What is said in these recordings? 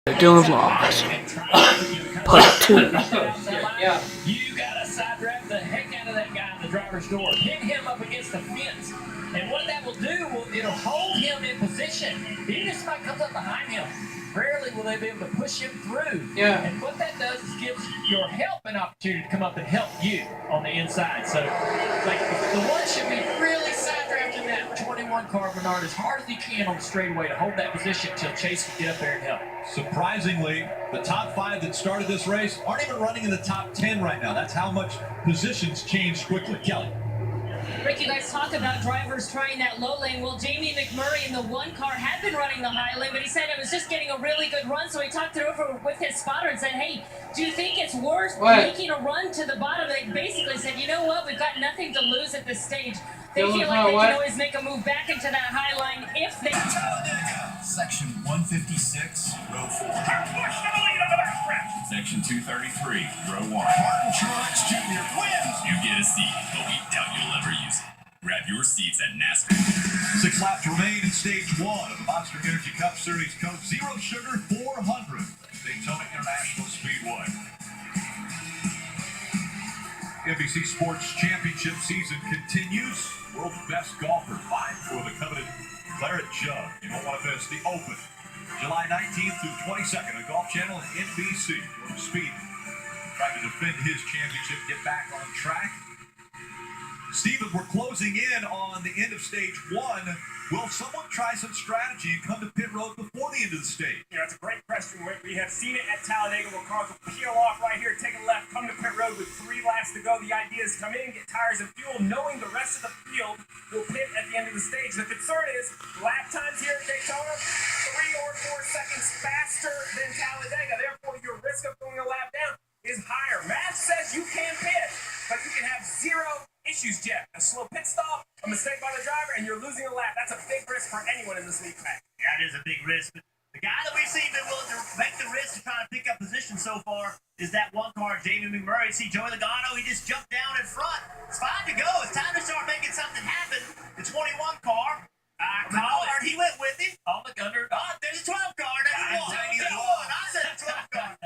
Dylan Vlogs. Part 2. Yeah. You gotta side draft the heck out of that guy in the driver's door. Pin him up against the fence. And what that will do, it'll hold him in position. Even if somebody comes up behind him, rarely will they be able to push him through. Yeah. And what that does is gives your help an opportunity to come up and help you on the inside. So, like, the one should be really side drafting that 21 car Bernard as hard as he can on the straightaway to hold that position until Chase can get up there and help. Surprisingly, the top 5 that started this race aren't even running in the top 10 right now. That's how much positions changed quickly. Kelly. Rick, you guys talk about drivers trying that low lane. Well, Jamie McMurray in the one car had been running the high lane, but he said it was just getting a really good run, so he talked it over with his spotter and said, hey, do you think it's worth making a run to the bottom? They basically said, you know what, we've got nothing to lose at this stage. They feel like they can always make a move back into that high line if they... Section 156, row 4. Section 233, row 1. Martin Truex Jr. wins! You get a seat, but we doubt you'll ever use it. Grab your seats at NASCAR. 6 laps remain in stage 1 of the Monster Energy Cup Series Coke Zero Sugar 400. Daytona International Speedway. NBC Sports Championship season continues. World's best golfer vying for the coveted Claret Jug. You don't want to miss the Open. July 19th through 22nd on Golf Channel and NBC. Jordan Spieth trying to defend his championship, get back on track. Steven, we're closing in on the end of stage 1. Will someone try some strategy and come to pit road before the end of the stage? You know, it's a great question, Rick. We have seen it at Talladega where cars will peel off right here, take a left, come to pit road with 3 laps to go. The idea is come in, get tires and fuel, knowing the rest of the field will pit at the end of the stage. The concern is lap times here at Daytona, 3 or 4 seconds faster than Talladega. Therefore, your risk of going a lap down is higher. Math says you can pit, but you can have 0 issues, Jeff. A slow pit stop, a mistake by the driver, and you're losing a lap. That's a big risk for anyone in this league pack. Yeah, it is a big risk. But the guy that we've seen been willing to make the risk to try to pick up position so far is that one car, Jamie McMurray. See, Joey Logano, he just jumped down in front. It's fine to go. It's time to start making something happen. The 21 car, Collard, he went with him. On the gunner. Oh, there's a 12 car. There's one. I said 12 car.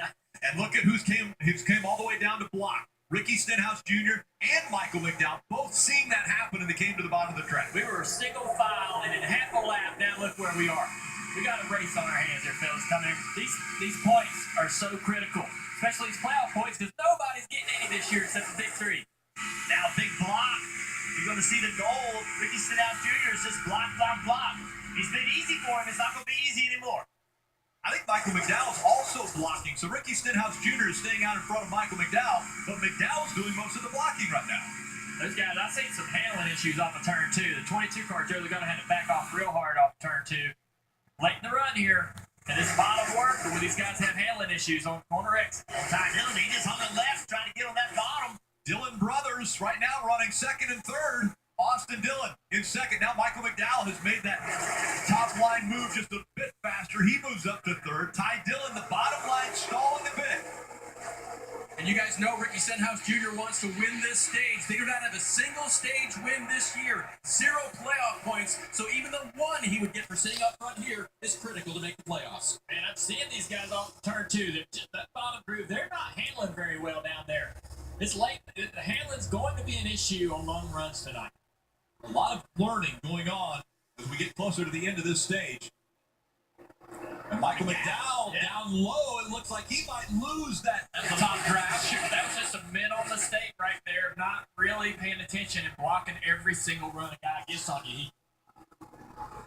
And look at who's came all the way down to block. Ricky Stenhouse Jr. and Michael McDowell both seeing that happen, and they came to the bottom of the track. We were single file, and in half a lap, now look where we are. We got a race on our hands here, fellas. Coming in. These points are so critical, especially these playoff points, because nobody's getting any this year except the big 3. Now, big block. You're going to see the goal. Ricky Stenhouse Jr. is just block, block, block. It's been easy for him. It's not going to be easy anymore. I think Michael McDowell's also blocking. So Ricky Stenhouse Jr. is staying out in front of Michael McDowell, but McDowell's doing most of the blocking right now. Those guys, I've seen some handling issues off of turn 2. The 22 car, Joe Logano had to back off real hard off of turn 2. Late in the run here, and this bottom work, but these guys have handling issues on corner X. Ty Dillon, he just hung a left trying to get on that bottom. Dillon brothers right now running 2nd and 3rd. Austin Dillon in 2nd. Now Michael McDowell has made that top line move just a bit faster. He moves up to 3rd. Ty Dillon, the bottom line, stalling a bit. And you guys know Ricky Stenhouse Jr. wants to win this stage. They do not have a single stage win this year. 0 playoff points. So even the 1 he would get for sitting up front here is critical to make the playoffs. Man, I'm seeing these guys off turn 2. That bottom group, they're not handling very well down there. It's late. The handling's going to be an issue on long runs tonight. A lot of learning going on as we get closer to the end of this stage. And Michael McDowell down low. It looks like he might lose that top draft. That was just a mental mistake right there, not really paying attention and blocking every single run a guy gets on you.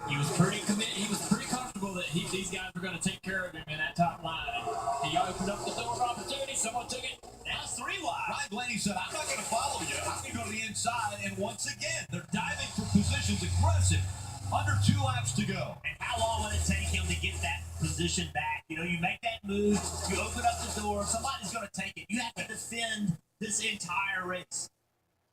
He was pretty committed. He was pretty comfortable that these guys were going to take care of him in that top line. He opened up the door of opportunity. Someone took it. Now it's 3 wide. Ryan Blaney said, I'm not going to follow you. I'm going to go to the inside. And once again, they're diving for positions aggressive. Under 2 laps to go. And how long will it take him to get that position back? You know, you make that move, you open up the door, somebody's going to take it. You have to defend this entire race.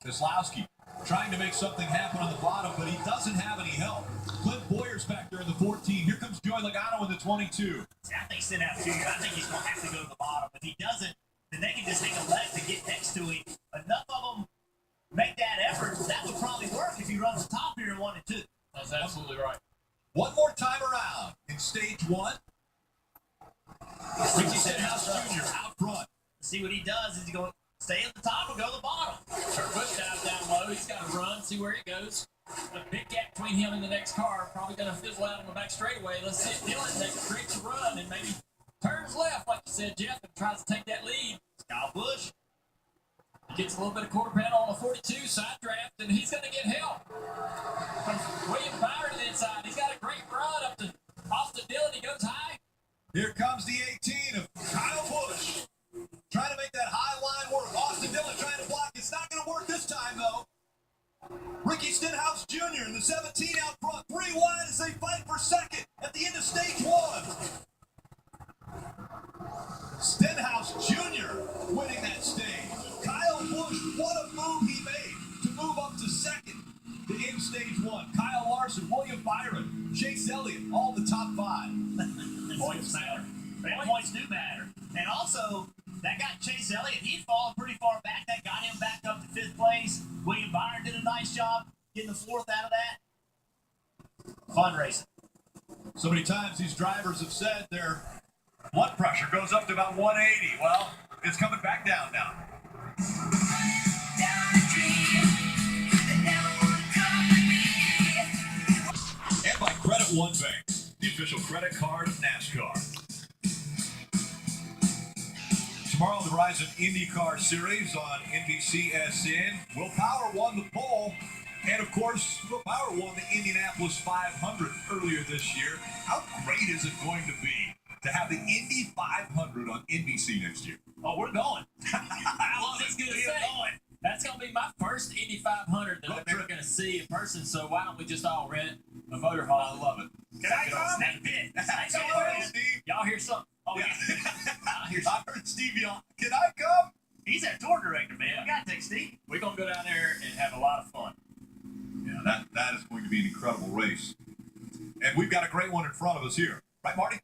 Keselowski trying to make something happen on the bottom, but he doesn't have any help. Clint Boyer's back there in the 14. Here comes Joey Logano in the 22. See, I think Stenhouse Jr., I think he's going to have to go to the bottom. If he doesn't, then they can just take a left to get next to him. Enough of them make that effort. That would probably work if he runs the top here in 1 and 2. That's absolutely right. One more time around in stage 1. Ricky Stenhouse Jr. out front. See what he does. Is he going to stay at the top or go to the bottom? Kurt Busch dives down low. He's got to run, see where he goes. A big gap between him and the next car. Probably going to fizzle out on the back straightaway. Let's see if Dylan creates a run and maybe turns left, like you said, Jeff, and tries to take that lead. Kyle Busch. Gets a little bit of quarter panel on the 42 side draft, and he's going to get help from William Byron to the inside. He's got a great run up to Austin Dillon. He goes high. Here comes the 18 of Kyle Busch. Trying to make that high line work. Austin Dillon trying to block. It's not going to work this time, though. Ricky Stenhouse Jr. in the 17 out front. 3 wide as they fight for second at the end of stage 1. Stenhouse Jr. winning that stage. Kyle Busch, what a move he made to move up to second to end stage 1. Kyle Larson, William Byron, Chase Elliott, all the top 5. Points matter. Points do matter. And also, that guy Chase Elliott, he'd fallen pretty far back. That got him back up to 5th place. William Byron did a nice job getting the 4th out of that. Fun racing. So many times these drivers have said their blood pressure goes up to about 180. Well, it's coming back down now. And by Credit One Bank, the official credit card of NASCAR. Tomorrow, the Verizon IndyCar Series on NBCSN. Will Power won the pole. And, of course, Will Power won the Indianapolis 500 earlier this year. How great is it going to be to have the Indy 500 on NBC next year? Oh, we're going. I was just going to say, that's going to be my first Indy 500 that I'm ever going to see in person, so why don't we just all rent a motor hall? I love it. Can I come? Snake pit. Steve. Y'all hear something? Oh, yeah. I heard Steve yell, can I come? He's our tour director, man. We got to take Steve. We're going to go down there and have a lot of fun. Yeah, that is going to be an incredible race. And we've got a great one in front of us here. Right, Marty?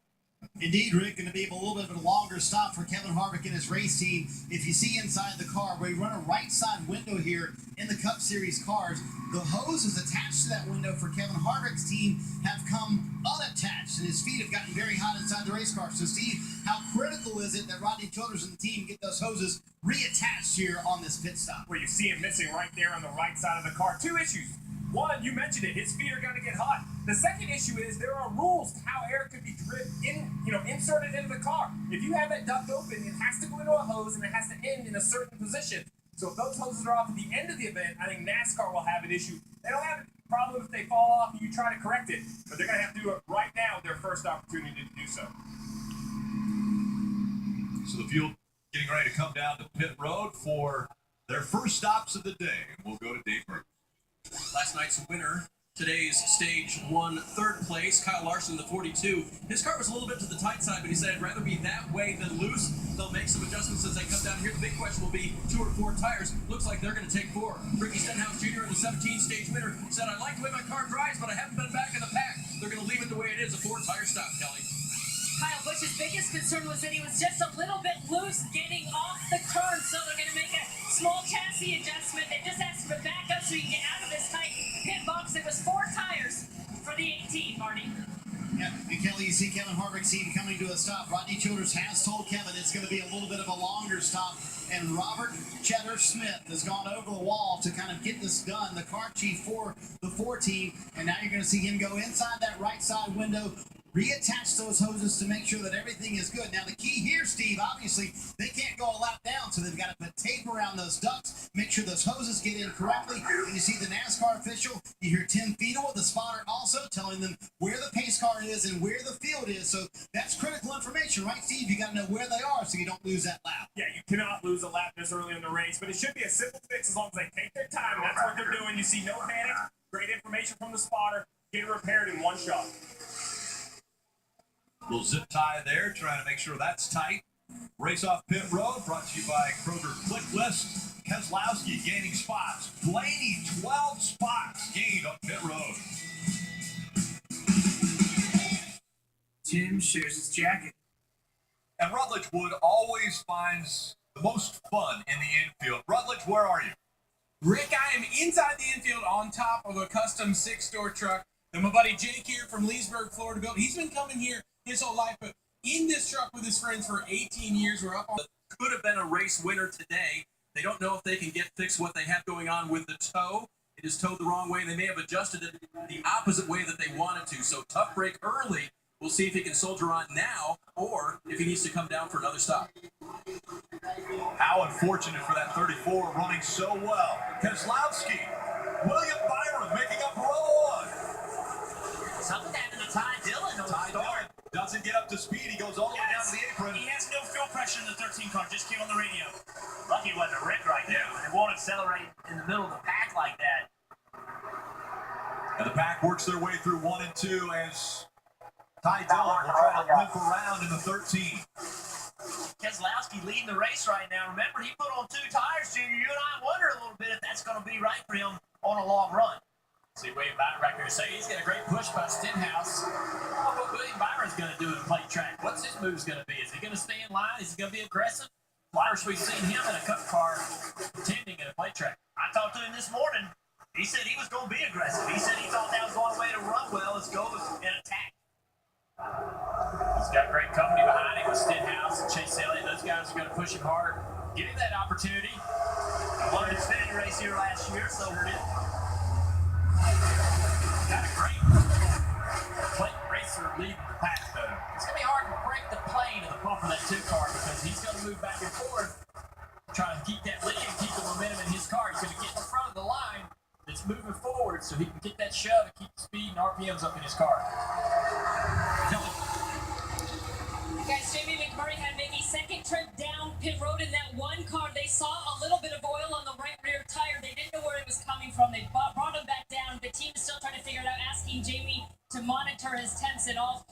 Indeed, Rick, going to be a little bit of a longer stop for Kevin Harvick and his race team. If you see inside the car, we run a right side window here in the Cup Series cars. The hoses attached to that window for Kevin Harvick's team have come unattached, and his feet have gotten very hot inside the race car. So, Steve, how critical is it that Rodney Childers and the team get those hoses reattached here on this pit stop? Where you see him missing right there on the right side of the car. 2 issues. One, you mentioned it, his feet are going to get hot. The second issue is there are rules to how air could be inserted into the car. If you have that duct open, it has to go into a hose and it has to end in a certain position. So if those hoses are off at the end of the event, I think NASCAR will have an issue. They don't have a problem if they fall off and you try to correct it, but they're going to have to do it right now with their first opportunity to do so. So the field getting ready to come down to pit road for their first stops of the day. We'll go to Dave Burke. Last night's winner, today's stage 1 third place, Kyle Larson, the 42. His car was a little bit to the tight side, but he said, I'd rather be that way than loose. They'll make some adjustments as they come down here. The big question will be 2 or 4 tires. Looks like they're going to take 4. Ricky Stenhouse Jr., the 17 stage winner, said, I like the way my car drives, but I haven't been back in the pack. They're going to leave it the way it is, a 4-tire stop, Kelly. Kyle Busch's biggest concern was that he was just a little bit loose getting off the turn, so they're going to make a small chassis adjustment. They just asked him to back up so he can get out of this tight pit box. It was 4 tires for the 18, Marty. Yeah, and Kelly, you see Kevin Harvick's team coming to a stop. Rodney Childers has told Kevin it's going to be a little bit of a longer stop, and Robert Cheddar Smith has gone over the wall to kind of get this done, the car chief for the 4 team, and now you're going to see him go inside that right side window, reattach those hoses to make sure that everything is good. Now, the key here, Steve, obviously, they can't go a lap down, so they've got to put tape around those ducts, make sure those hoses get in correctly. And you see the NASCAR official, you hear Tim Fiedel, the spotter, also telling them where the pace car is and where the field is. So that's critical information, right, Steve? You got to know where they are so you don't lose that lap. Yeah, you cannot lose a lap this early in the race, but it should be a simple fix as long as they take their time. That's what they're doing. You see no panic, great information from the spotter, get it repaired in one shot. Little zip tie there, trying to make sure that's tight. Race off pit road, brought to you by Kroger Click List. Keselowski gaining spots. Blaney, 12 spots gained on pit road. Tim shares his jacket. And Rutledge Wood always finds the most fun in the infield. Rutledge, where are you? Rick, I am inside the infield on top of a custom 6-door truck that my buddy Jake here from Leesburg, Florida built. He's been coming here his whole life, but in this truck with his friends for 18 years. We're up on. Could have been a race winner today. They don't know if they can get fixed what they have going on with the toe. It is towed the wrong way. They may have adjusted it the opposite way that they wanted to. So tough break early. We'll see if he can soldier on now or if he needs to come down for another stop. How unfortunate for that 34 running so well. Keselowski, William Byron making up row 1. Something happened to Ty Dillon. Ty Dillon doesn't get up to speed. He goes all the way down to the apron. He has no fuel pressure in the 13 car. Just came on the radio. Lucky it wasn't a wreck right there. It won't accelerate in the middle of the pack like that. And the pack works their way through 1 and 2 as Ty Dillon will try to limp around in the 13. Keselowski leading the race right now. Remember, he put on 2 tires, Junior. You and I wonder a little bit if that's going to be right for him on a long run. See William Byron right here say he's got a great push by Stenhouse. Oh, what William Byron's going to do in a plate track? What's his move's going to be? Is he going to stay in line? Is he going to be aggressive? First we've seen him in a cup car contending in a plate track. I talked to him this morning. He said he was going to be aggressive. He said he thought that was the only way to run well is go and attack. He's got great company behind him with Stenhouse and Chase Elliott. Those guys are going to push him hard. Give him that opportunity. He won an Xfinity race here last year, so did. Got a great plate racer leading the pack, though. It's going to be hard to break the plane of the bump of that 2 car because he's going to move back and forth, trying to keep that lead and keep the momentum in his car. He's going to get in front of the line that's moving forward so he can get that shove and keep the speed and RPMs up in his car. Guys, Jamie McMurray had maybe second trip down pit road in that 1 car. They saw a little bit of oil on the right rear tire. They didn't know where it was coming from. They brought him back down. The team is still trying to figure it out, asking Jamie to monitor his temps and all,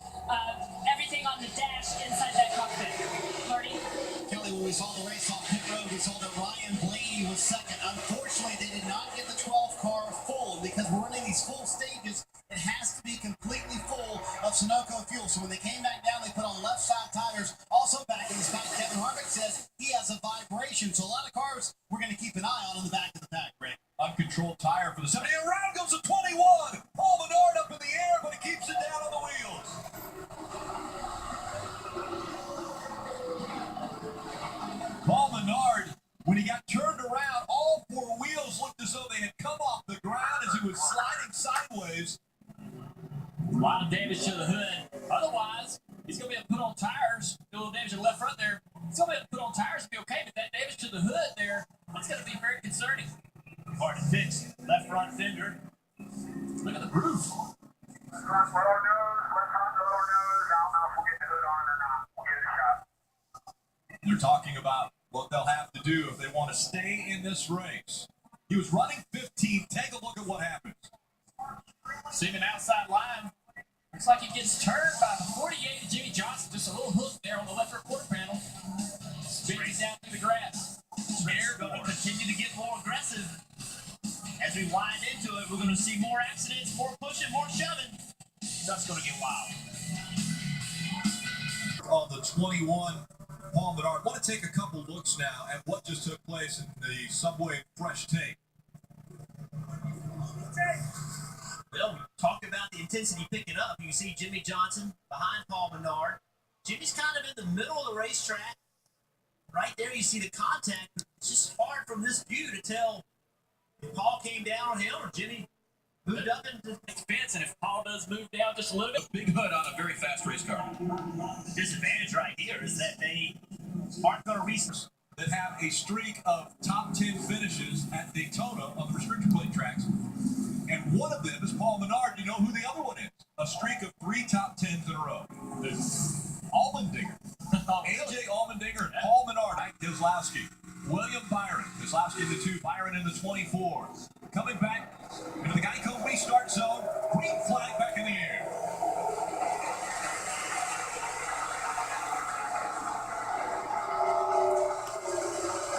everything on the dash inside that cockpit. Marty? Kelly, when we saw the race off pit road, we saw that Ryan Blaney was second. Unfortunately, they did not get the 12 car full because we're running these full stages. It has to be completely full of Sunoco fuel. So when they came back down, they put on left side tires. Also back in the spot, Kevin Harvick says he has a vibration. So a lot of cars we're going to keep an eye on in the back of the pack, Rick. Uncontrolled tire for the 70. Around goes the 21. Paul Menard up in the air, but he keeps it down on the wheels. Paul Menard, when he got turned around, all 4 wheels looked as though they had come off the ground as he was sliding sideways. A lot of damage to the hood. Otherwise, he's going to be able to put on tires. A little damage to the left front there. He's going to be able to put on tires and be okay, but that damage to the hood there, that's going to be very concerning. Hard to fix. Left front fender. Look at the groove. They're talking about what they'll have to do if they want to stay in this race. He was running 15. Take a look at what happens. See him outside line. Looks like he gets turned by the 48 of Jimmy Johnson. Just a little hook there on the left rear quarter panel. Spins down through the grass. They're going to continue to get more aggressive. As we wind into it, we're going to see more accidents, more pushing, more shoving. That's going to get wild. On the 21, Paul Menard. I want to take a couple looks now at what just took place in the Subway Fresh Take. Well, we talked about the intensity picking up. You see Jimmy Johnson behind Paul Menard. Jimmy's kind of in the middle of the racetrack. Right there you see the contact. It's just hard from this view to tell if Paul came down on him or Jimmy moved up into the fence. And if Paul does move down just a little bit, Big hood on a very fast race car. The disadvantage right here is that they aren't going to research. That have a streak of top 10 finishes at Daytona on the restrictor plate tracks. And one of them is Paul Menard. You know who the other one is? A streak of 3 top 10s in a row. Allmendinger. AJ Allmendinger and Paul Menard. Keselowski. William Byron. Keselowski in the 2, Byron in the 24. Coming back into the Geico restart zone. Green flag back in the air.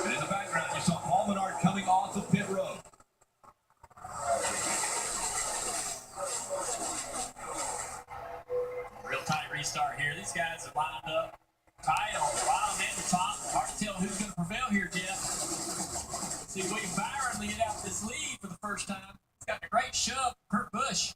And in the background, you saw Paul Menard coming off of pit road. real tight restart here. These guys have lined up tight on the bottom and the top. Hard to tell who's going to prevail here, Jeff. See William Byron lead out this lead for the first time. He's got a great shove. Kurt Busch